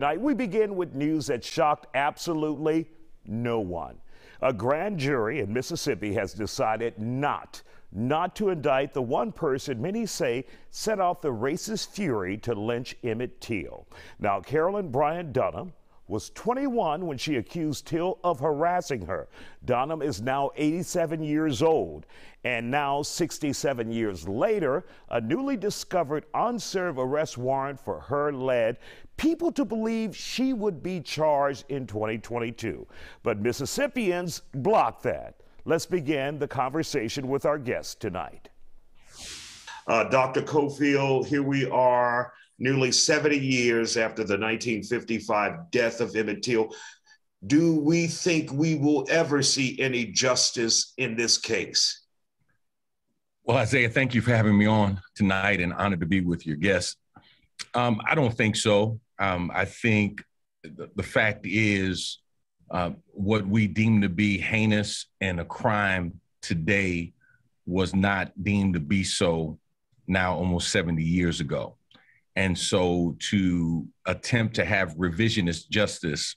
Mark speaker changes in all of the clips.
Speaker 1: Tonight, we begin with news that shocked absolutely no one. A grand jury in Mississippi has decided not to indict the one person many say set off the racist fury to lynch Emmett Till. Now, Carolyn Bryant Donham was 21 when she accused Till of harassing her. Donham is now 87 years old, and now 67 years later, a newly discovered unserved arrest warrant for her led people to believe she would be charged in 2022. But Mississippians blocked that. Let's begin the conversation with our guest tonight.
Speaker 2: Dr. Cofield, here we are, nearly 70 years after the 1955 death of Emmett Till. Do we think we will ever see any justice in this case?
Speaker 3: Well, Isaiah, thank you for having me on tonight, and honored to be with your guests. I don't think so. I think the fact is what we deem to be heinous and a crime today was not deemed to be so now almost 70 years ago. And so to attempt to have revisionist justice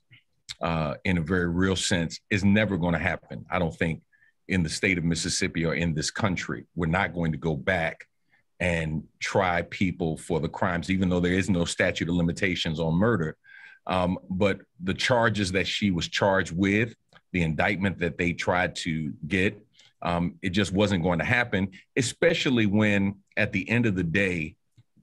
Speaker 3: in a very real sense is never going to happen. I don't think in the state of Mississippi or in this country. We're not going to go back and try people for the crimes, even though there is no statute of limitations on murder. But the charges that she was charged with, the indictment that they tried to get, it just wasn't going to happen, especially when at the end of the day,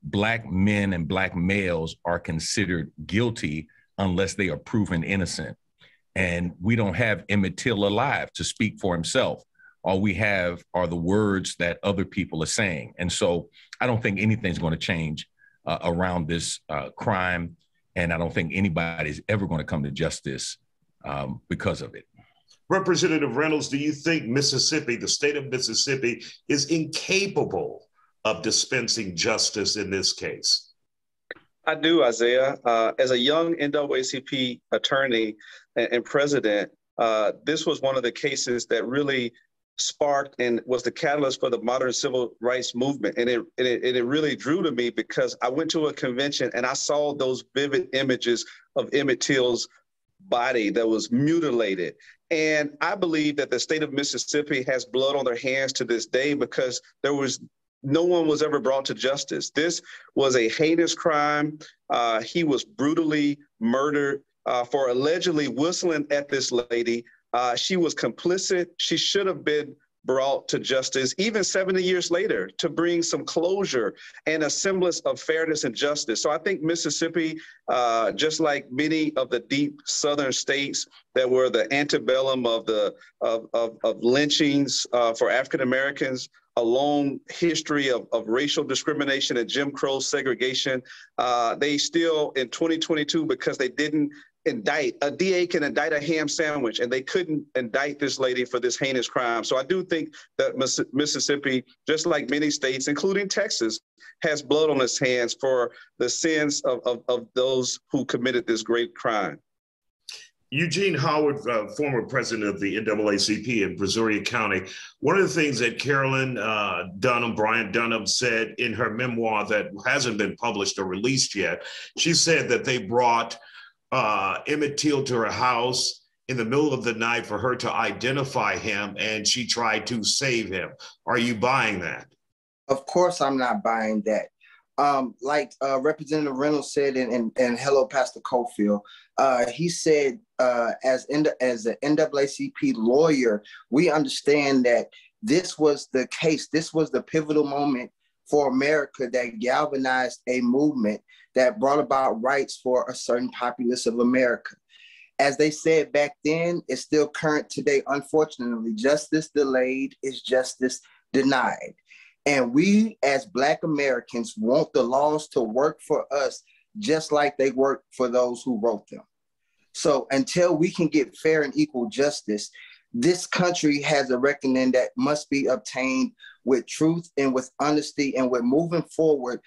Speaker 3: Black men and Black males are considered guilty unless they are proven innocent. And we don't have Emmett Till alive to speak for himself. All we have are the words that other people are saying. And so I don't think anything's going to change around this crime. And I don't think anybody's ever going to come to justice because of it.
Speaker 2: Representative Reynolds, do you think Mississippi, the state of Mississippi, is incapable of dispensing justice in this case?
Speaker 4: I do, Isaiah. As a young NAACP attorney and president, this was one of the cases that really sparked and was the catalyst for the modern civil rights movement. And it really drew to me because I went to a convention and I saw those vivid images of Emmett Till's body that was mutilated. And I believe that the state of Mississippi has blood on their hands to this day because no one was ever brought to justice. This was a heinous crime. He was brutally murdered for allegedly whistling at this lady. She was complicit. She should have been brought to justice, even 70 years later, to bring some closure and a semblance of fairness and justice. So I think Mississippi, just like many of the deep southern states that were the antebellum of lynchings for African Americans, a long history of racial discrimination and Jim Crow segregation, they still in 2022, because they didn't indict, a DA can indict a ham sandwich, and they couldn't indict this lady for this heinous crime. So I do think that Mississippi, just like many states, including Texas, has blood on its hands for the sins of those who committed this great crime.
Speaker 2: Eugene Howard, former president of the NAACP in Brazoria County, one of the things that Carolyn Bryant Donham said in her memoir that hasn't been published or released yet, she said that they brought Emmett Till to her house in the middle of the night for her to identify him, and she tried to save him. Are you buying that?
Speaker 5: Of course I'm not buying that. Like Representative Reynolds said, and hello, Pastor Cofield, he said, as an NAACP lawyer, we understand that this was the case. This was the pivotal moment for America that galvanized a movement that brought about rights for a certain populace of America. As they said back then, it's still current today. Unfortunately, justice delayed is justice denied. And we as Black Americans want the laws to work for us just like they work for those who wrote them. So until we can get fair and equal justice, this country has a reckoning that must be obtained with truth and with honesty, and with moving forward,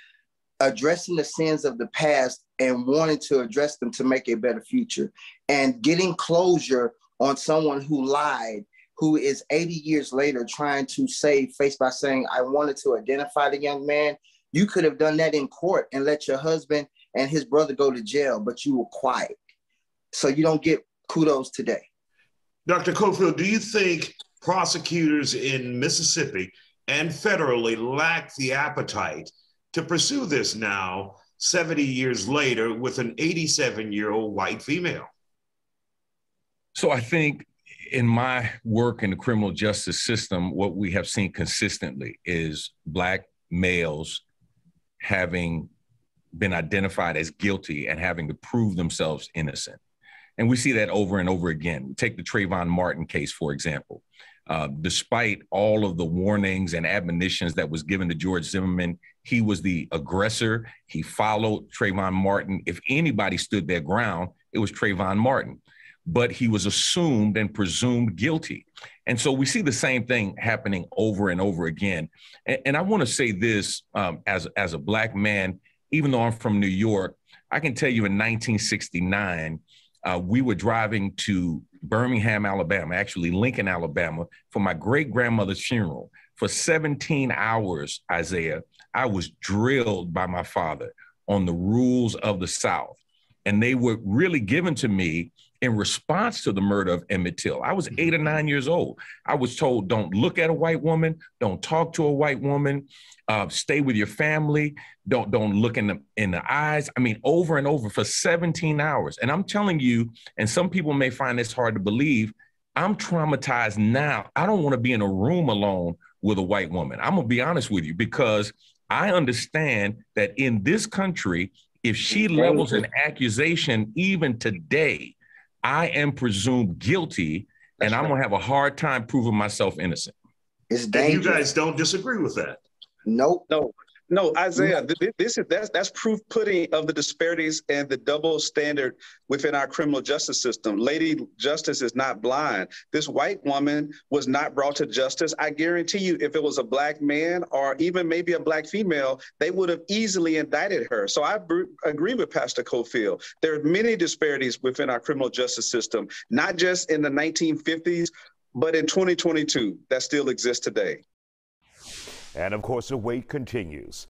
Speaker 5: addressing the sins of the past and wanting to address them to make a better future, and getting closure on someone who lied, who is 80 years later trying to save face by saying, I wanted to identify the young man. You could have done that in court and let your husband and his brother go to jail, but you were quiet. So you don't get kudos today.
Speaker 2: Dr. Cofield, do you think prosecutors in Mississippi and federally lack the appetite to pursue this now, 70 years later, with an 87-year-old white female?
Speaker 3: So I think in my work in the criminal justice system, what we have seen consistently is Black males having been identified as guilty and having to prove themselves innocent. And we see that over and over again. Take the Trayvon Martin case, for example. Despite all of the warnings and admonitions that was given to George Zimmerman, he was the aggressor. He followed Trayvon Martin. If anybody stood their ground, it was Trayvon Martin. But he was assumed and presumed guilty. And so we see the same thing happening over and over again. And I want to say this as a Black man, even though I'm from New York, I can tell you in 1969, we were driving to Birmingham, Alabama, actually Lincoln, Alabama, for my great-grandmother's funeral. For 17 hours, Isaiah, I was drilled by my father on the rules of the South. And they were really given to me in response to the murder of Emmett Till. I was 8 or 9 years old. I was told, don't look at a white woman, don't talk to a white woman, stay with your family, don't look in the eyes. I mean, over and over for 17 hours. And I'm telling you, and some people may find this hard to believe, I'm traumatized now. I don't want to be in a room alone with a white woman. I'm gonna be honest with you, because I understand that in this country, if she levels an accusation even today, I am presumed guilty, and I'm gonna have a hard time proving myself innocent.
Speaker 5: It's
Speaker 2: dangerous. And you guys don't disagree with that?
Speaker 5: Nope.
Speaker 4: No, Isaiah, that's proof pudding of the disparities and the double standard within our criminal justice system. Lady Justice is not blind. This white woman was not brought to justice. I guarantee you, if it was a Black man or even maybe a Black female, they would have easily indicted her. So I agree with Pastor Cofield. There are many disparities within our criminal justice system, not just in the 1950s, but in 2022 that still exists today.
Speaker 1: And of course, the wait continues.